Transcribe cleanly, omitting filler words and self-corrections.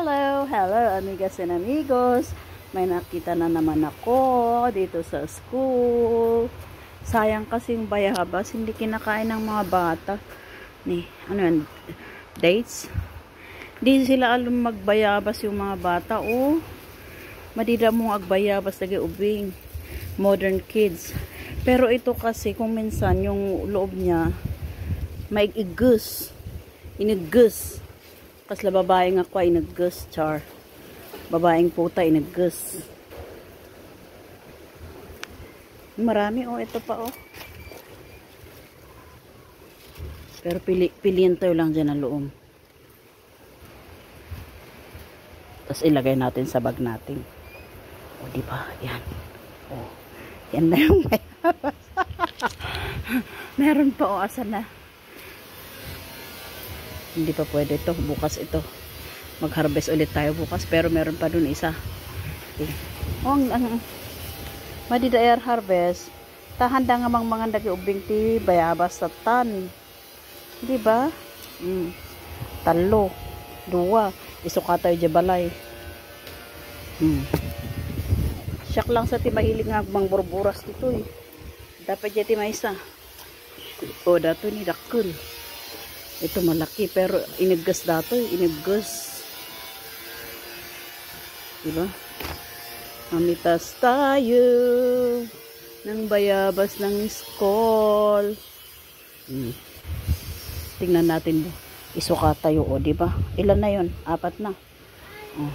Hello, hello amigas and amigos. May nakita na naman ako dito sa school. Sayang kasing bayabas, hindi kinakain ng mga bata. Ni, ano yan? Dates? Di sila alam magbayabas yung mga bata. Oh, madida mong agbayabas lagi ubing. Modern kids. Pero ito kasi kung minsan yung loob niya may igus. Inigus. Kasla babae nga ko ay inagus, char. Babaeng puta inagus. Marami oh, ito pa oh. Pero piliin tayo lang dyan ang loob. Tapos ilagay natin sa bag natin. O diba? Yan. O. Yan na yung mayabas. Meron pa o asa na. Hindi pa pwede ito. Bukas ito. Mag-harvest ulit tayo bukas. Pero meron pa dun isa. Okay. O, ang madida air harvest. Tahanda nga mga nag-ubing ti bayabas sa tan. Diba? Talo. Dua. Isuka tayo jabalay. Siyak lang sa ti mahilig nga mang burburas dito eh. Dapat dyan ti maisa. O, dato ni dakul. Ito malaki pero iniggas dato, iniggas. Diba? Mamitas tayo ng bayabas ng school. Tingnan natin. Isuka tayo, o, diba? Ilan na yon? 4 na. Oh.